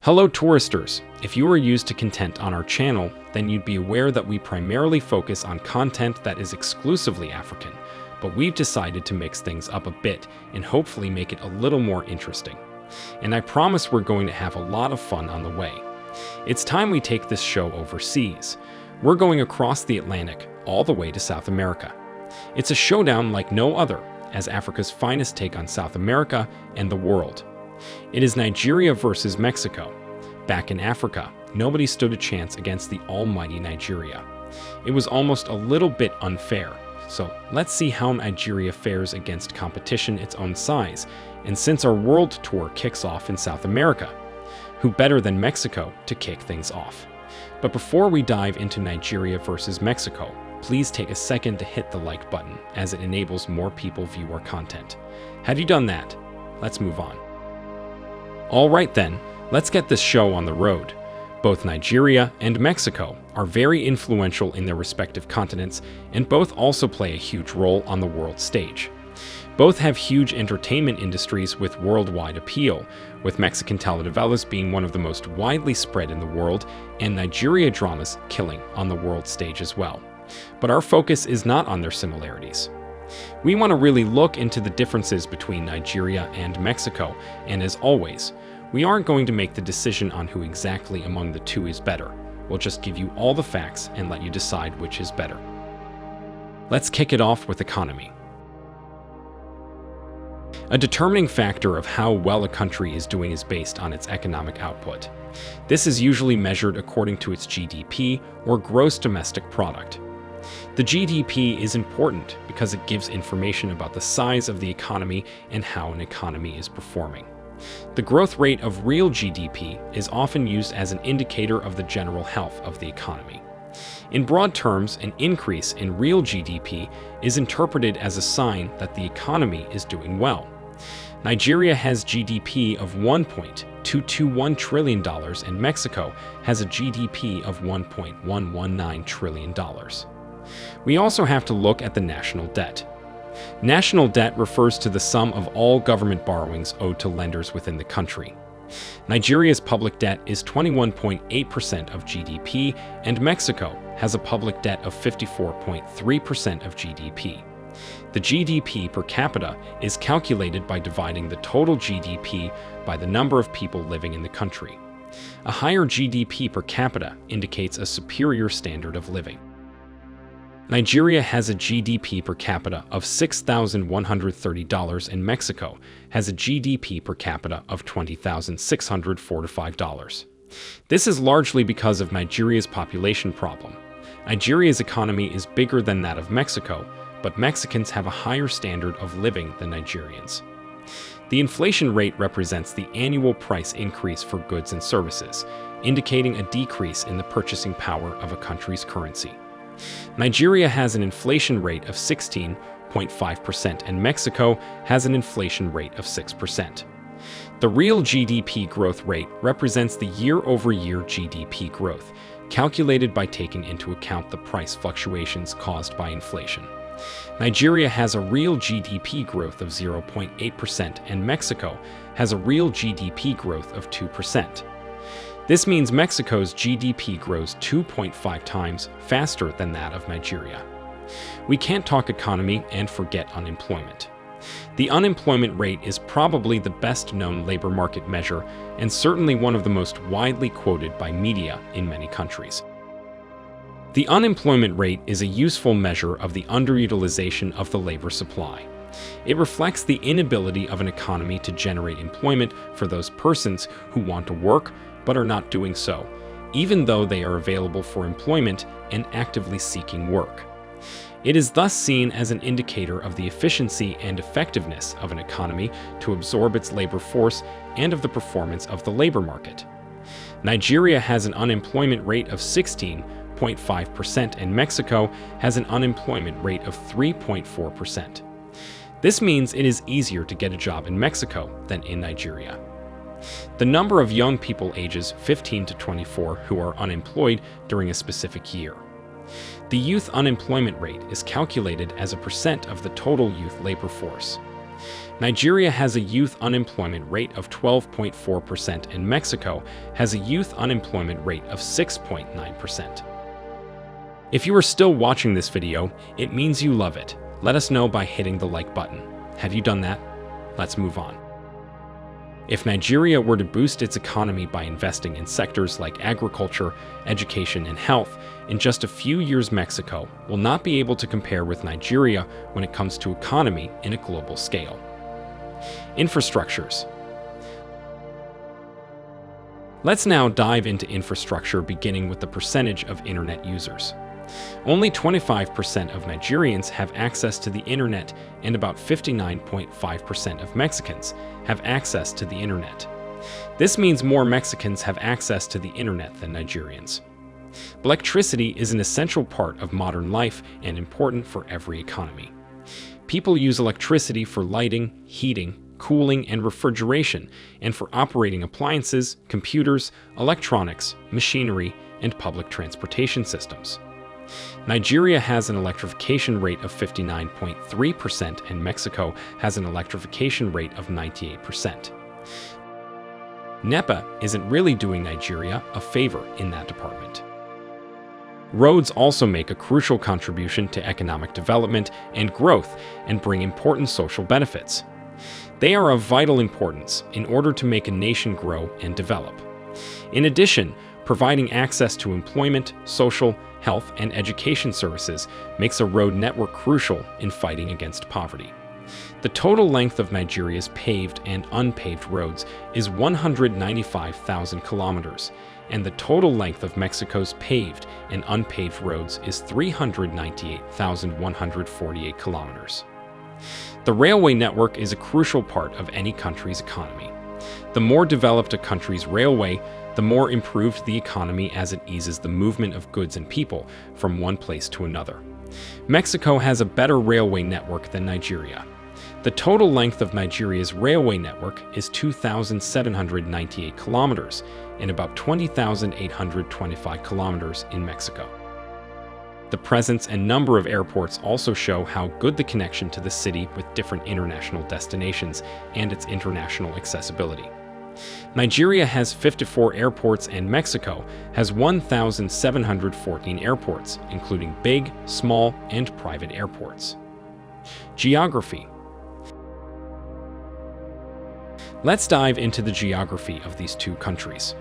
Hello touristers! If you are used to content on our channel, then you'd be aware that we primarily focus on content that is exclusively African, but we've decided to mix things up a bit and hopefully make it a little more interesting. And I promise we're going to have a lot of fun on the way. It's time we take this show overseas. We're going across the Atlantic, all the way to South America. It's a showdown like no other, as Africa's finest take on South America and the world. It is Nigeria versus Mexico. Back in Africa, nobody stood a chance against the almighty Nigeria. It was almost a little bit unfair. So let's see how Nigeria fares against competition its own size. And since our world tour kicks off in South America, who better than Mexico to kick things off? But before we dive into Nigeria versus Mexico, please take a second to hit the like button, as it enables more people view our content. Have you done that? Let's move on. Alright then, let's get this show on the road. Both Nigeria and Mexico are very influential in their respective continents, and both also play a huge role on the world stage. Both have huge entertainment industries with worldwide appeal, with Mexican telenovelas being one of the most widely spread in the world, and Nigeria dramas killing on the world stage as well. But our focus is not on their similarities. We want to really look into the differences between Nigeria and Mexico, and as always, we aren't going to make the decision on who exactly among the two is better. We'll just give you all the facts and let you decide which is better. Let's kick it off with economy. A determining factor of how well a country is doing is based on its economic output. This is usually measured according to its GDP, or gross domestic product. The GDP is important because it gives information about the size of the economy and how an economy is performing. The growth rate of real GDP is often used as an indicator of the general health of the economy. In broad terms, an increase in real GDP is interpreted as a sign that the economy is doing well. Nigeria has GDP of $1.221 trillion and Mexico has a GDP of $1.119 trillion. We also have to look at the national debt. National debt refers to the sum of all government borrowings owed to lenders within the country. Nigeria's public debt is 21.8% of GDP, and Mexico has a public debt of 54.3% of GDP. The GDP per capita is calculated by dividing the total GDP by the number of people living in the country. A higher GDP per capita indicates a superior standard of living. Nigeria has a GDP per capita of $6,130 and Mexico has a GDP per capita of $20,645. This is largely because of Nigeria's population problem. Nigeria's economy is bigger than that of Mexico, but Mexicans have a higher standard of living than Nigerians. The inflation rate represents the annual price increase for goods and services, indicating a decrease in the purchasing power of a country's currency. Nigeria has an inflation rate of 16.5% and Mexico has an inflation rate of 6%. The real GDP growth rate represents the year-over-year GDP growth, calculated by taking into account the price fluctuations caused by inflation. Nigeria has a real GDP growth of 0.8% and Mexico has a real GDP growth of 2%. This means Mexico's GDP grows 2.5 times faster than that of Nigeria. We can't talk economy and forget unemployment. The unemployment rate is probably the best-known labor market measure and certainly one of the most widely quoted by media in many countries. The unemployment rate is a useful measure of the underutilization of the labor supply. It reflects the inability of an economy to generate employment for those persons who want to work but are not doing so, even though they are available for employment and actively seeking work. It is thus seen as an indicator of the efficiency and effectiveness of an economy to absorb its labor force and of the performance of the labor market. Nigeria has an unemployment rate of 16.5% and Mexico has an unemployment rate of 3.4%. This means it is easier to get a job in Mexico than in Nigeria. The number of young people ages 15 to 24 who are unemployed during a specific year. The youth unemployment rate is calculated as a percent of the total youth labor force. Nigeria has a youth unemployment rate of 12.4% and Mexico has a youth unemployment rate of 6.9%. If you are still watching this video, it means you love it. Let us know by hitting the like button. Have you done that? Let's move on. If Nigeria were to boost its economy by investing in sectors like agriculture, education, and health, in just a few years Mexico will not be able to compare with Nigeria when it comes to economy in a global scale. Infrastructures. Let's now dive into infrastructure, beginning with the percentage of internet users. Only 25% of Nigerians have access to the internet, and about 59.5% of Mexicans have access to the internet. This means more Mexicans have access to the internet than Nigerians. Electricity is an essential part of modern life and important for every economy. People use electricity for lighting, heating, cooling, and refrigeration, and for operating appliances, computers, electronics, machinery, and public transportation systems. Nigeria has an electrification rate of 59.3% and Mexico has an electrification rate of 98%. NEPA isn't really doing Nigeria a favor in that department. Roads also make a crucial contribution to economic development and growth and bring important social benefits. They are of vital importance in order to make a nation grow and develop. In addition, providing access to employment, social, health, and education services makes a road network crucial in fighting against poverty. The total length of Nigeria's paved and unpaved roads is 195,000 kilometers, and the total length of Mexico's paved and unpaved roads is 398,148 kilometers. The railway network is a crucial part of any country's economy. The more developed a country's railway, the more improved the economy as it eases the movement of goods and people from one place to another. Mexico has a better railway network than Nigeria. The total length of Nigeria's railway network is 2,798 kilometers and about 20,825 kilometers in Mexico. The presence and number of airports also show how good the connection to the city with different international destinations and its international accessibility. Nigeria has 54 airports and Mexico has 1,714 airports, including big, small, and private airports. Geography. Let's dive into the geography of these two countries.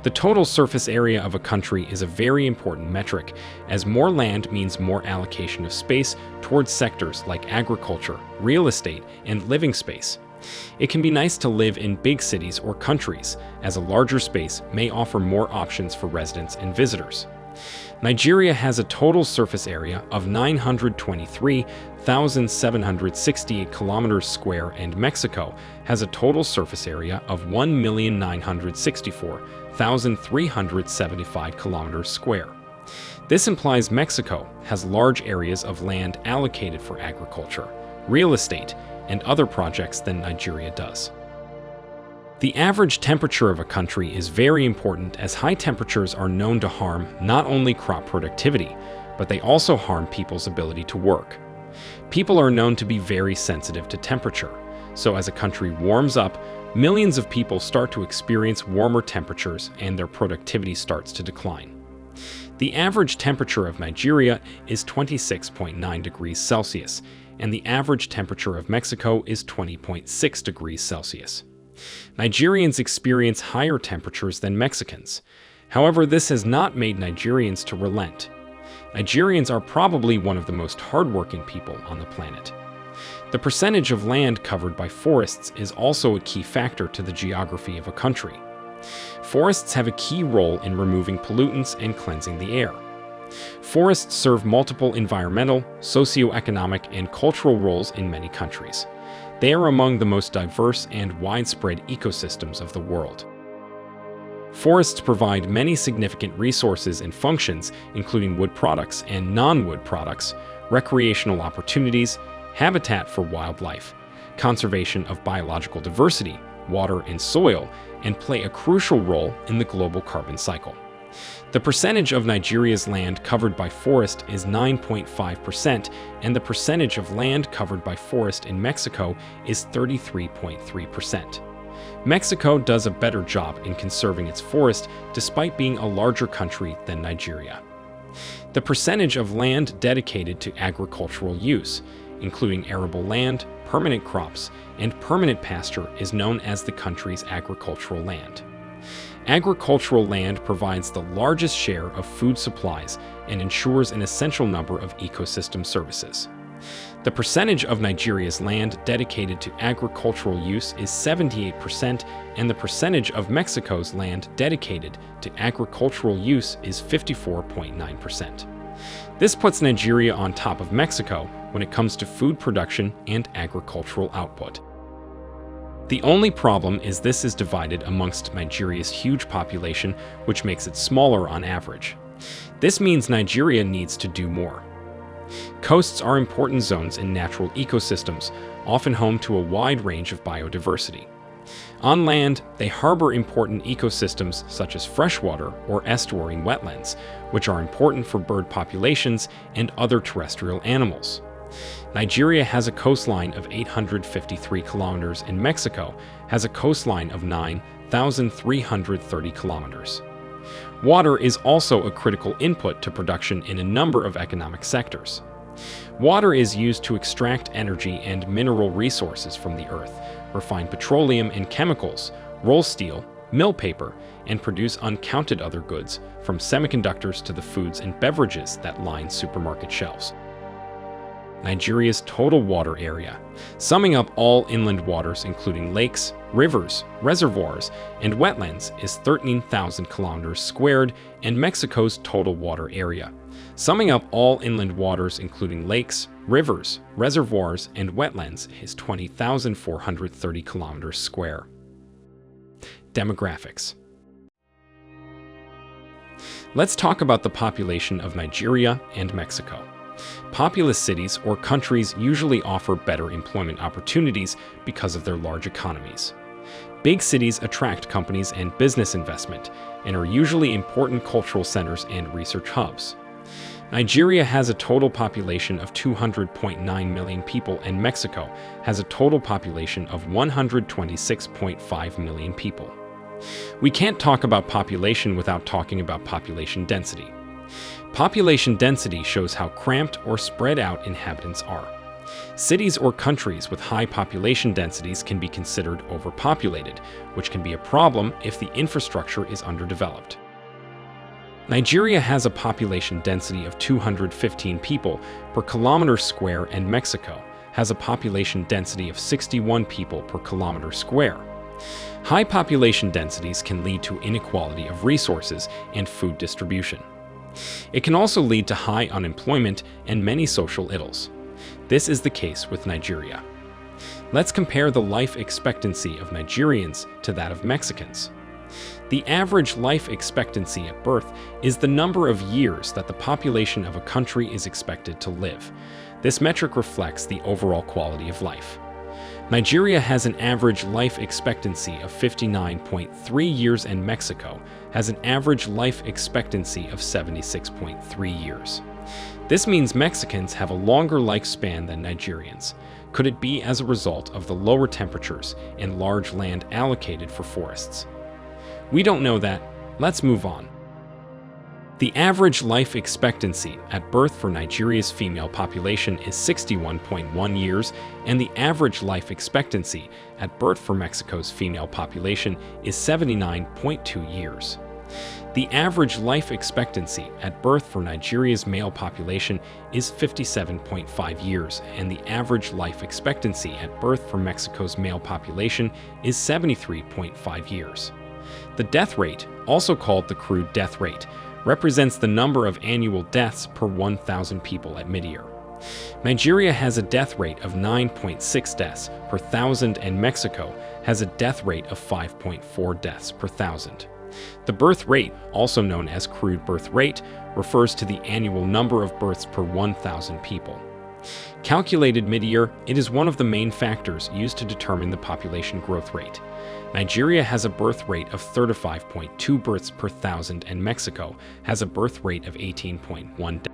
The total surface area of a country is a very important metric, as more land means more allocation of space towards sectors like agriculture, real estate, and living space. It can be nice to live in big cities or countries, as a larger space may offer more options for residents and visitors. Nigeria has a total surface area of 923,768 kilometers square and Mexico has a total surface area of 1,964,375 kilometers square. This implies Mexico has large areas of land allocated for agriculture, real estate, and other projects than Nigeria does. The average temperature of a country is very important, as high temperatures are known to harm not only crop productivity, but they also harm people's ability to work. People are known to be very sensitive to temperature, so as a country warms up, millions of people start to experience warmer temperatures and their productivity starts to decline. The average temperature of Nigeria is 26.9 degrees Celsius, and the average temperature of Mexico is 20.6 degrees Celsius. Nigerians experience higher temperatures than Mexicans. However, this has not made Nigerians to relent. Nigerians are probably one of the most hardworking people on the planet. The percentage of land covered by forests is also a key factor to the geography of a country. Forests have a key role in removing pollutants and cleansing the air. Forests serve multiple environmental, socioeconomic, and cultural roles in many countries. They are among the most diverse and widespread ecosystems of the world. Forests provide many significant resources and functions, including wood products and non-wood products, recreational opportunities, habitat for wildlife, conservation of biological diversity, water and soil, and play a crucial role in the global carbon cycle. The percentage of Nigeria's land covered by forest is 9.5%, and the percentage of land covered by forest in Mexico is 33.3%. Mexico does a better job in conserving its forest despite being a larger country than Nigeria. The percentage of land dedicated to agricultural use, including arable land, permanent crops, and permanent pasture, is known as the country's agricultural land. Agricultural land provides the largest share of food supplies and ensures an essential number of ecosystem services. The percentage of Nigeria's land dedicated to agricultural use is 78%, and the percentage of Mexico's land dedicated to agricultural use is 54.9%. This puts Nigeria on top of Mexico when it comes to food production and agricultural output. The only problem is this is divided amongst Nigeria's huge population, which makes it smaller on average. This means Nigeria needs to do more. Coasts are important zones in natural ecosystems, often home to a wide range of biodiversity. On land, they harbor important ecosystems such as freshwater or estuarine wetlands, which are important for bird populations and other terrestrial animals. Nigeria has a coastline of 853 kilometers and Mexico has a coastline of 9,330 kilometers. Water is also a critical input to production in a number of economic sectors. Water is used to extract energy and mineral resources from the earth, refine petroleum and chemicals, roll steel, mill paper, and produce uncounted other goods, from semiconductors to the foods and beverages that line supermarket shelves. Nigeria's total water area, summing up all inland waters including lakes, rivers, reservoirs, and wetlands, is 13,000 kilometers squared, and Mexico's total water area, summing up all inland waters including lakes, rivers, reservoirs, and wetlands, is 20,430 kilometers square. Demographics. Let's talk about the population of Nigeria and Mexico. Populous cities or countries usually offer better employment opportunities because of their large economies. Big cities attract companies and business investment and are usually important cultural centers and research hubs. Nigeria has a total population of 200.9 million people, and Mexico has a total population of 126.5 million people. We can't talk about population without talking about population density. Population density shows how cramped or spread out inhabitants are. Cities or countries with high population densities can be considered overpopulated, which can be a problem if the infrastructure is underdeveloped. Nigeria has a population density of 215 people per kilometer square, and Mexico has a population density of 61 people per kilometer square. High population densities can lead to inequality of resources and food distribution. It can also lead to high unemployment and many social ills. This is the case with Nigeria. Let's compare the life expectancy of Nigerians to that of Mexicans. The average life expectancy at birth is the number of years that the population of a country is expected to live. This metric reflects the overall quality of life. Nigeria has an average life expectancy of 59.3 years, and Mexico has an average life expectancy of 76.3 years. This means Mexicans have a longer lifespan than Nigerians. Could it be as a result of the lower temperatures and large land allocated for forests? We don't know that. Let's move on. The average life expectancy at birth for Nigeria's female population is 61.1 years, and the average life expectancy at birth for Mexico's female population is 79.2 years. The average life expectancy at birth for Nigeria's male population is 57.5 years, and the average life expectancy at birth for Mexico's male population is 73.5 years. The death rate, also called the crude death rate, represents the number of annual deaths per 1,000 people at mid-year. Nigeria has a death rate of 9.6 deaths per 1,000, and Mexico has a death rate of 5.4 deaths per 1,000. The birth rate, also known as crude birth rate, refers to the annual number of births per 1,000 people. Calculated mid-year, it is one of the main factors used to determine the population growth rate. Nigeria has a birth rate of 35.2 births per thousand, and Mexico has a birth rate of 18.1.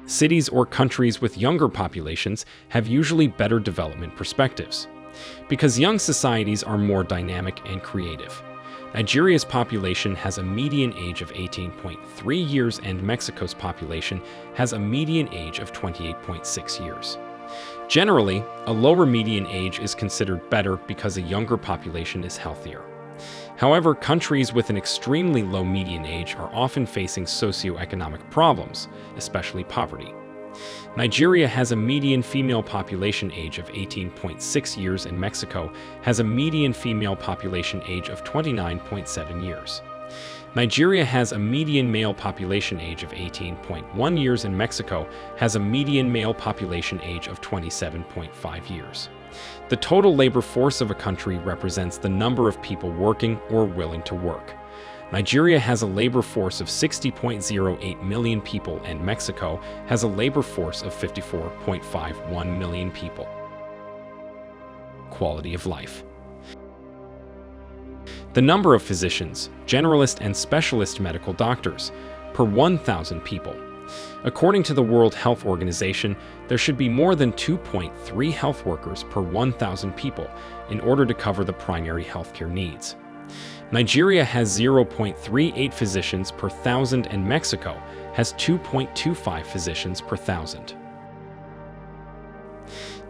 Cities or countries with younger populations have usually better development perspectives, because young societies are more dynamic and creative. Nigeria's population has a median age of 18.3 years, and Mexico's population has a median age of 28.6 years. Generally, a lower median age is considered better because a younger population is healthier. However, countries with an extremely low median age are often facing socioeconomic problems, especially poverty. Nigeria has a median female population age of 18.6 years, and Mexico has a median female population age of 29.7 years. Nigeria has a median male population age of 18.1 years, and Mexico has a median male population age of 27.5 years. The total labor force of a country represents the number of people working or willing to work. Nigeria has a labor force of 60.08 million people, and Mexico has a labor force of 54.51 million people. Quality of life. The number of physicians, generalist and specialist medical doctors per 1,000 people. According to the World Health Organization, there should be more than 2.3 health workers per 1,000 people in order to cover the primary healthcare needs. Nigeria has 0.38 physicians per thousand, and Mexico has 2.25 physicians per thousand.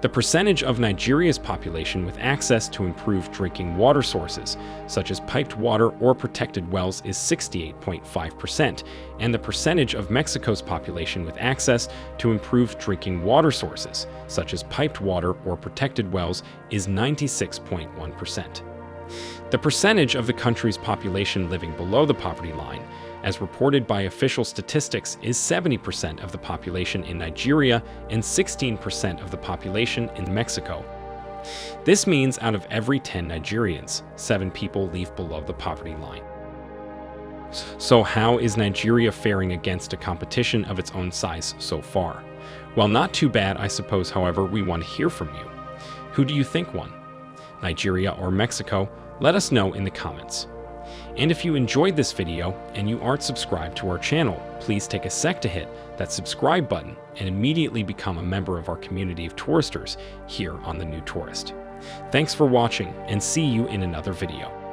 The percentage of Nigeria's population with access to improved drinking water sources, such as piped water or protected wells, is 68.5%, and the percentage of Mexico's population with access to improved drinking water sources, such as piped water or protected wells, is 96.1%. The percentage of the country's population living below the poverty line, as reported by official statistics, is 70% of the population in Nigeria and 16% of the population in Mexico. This means out of every 10 Nigerians, 7 people live below the poverty line. So how is Nigeria faring against a competition of its own size so far? Well, not too bad, I suppose. However, we want to hear from you. Who do you think won? Nigeria or Mexico? Let us know in the comments. And if you enjoyed this video and you aren't subscribed to our channel, please take a sec to hit that subscribe button and immediately become a member of our community of touristers here on The New Tourist. Thanks for watching, and see you in another video.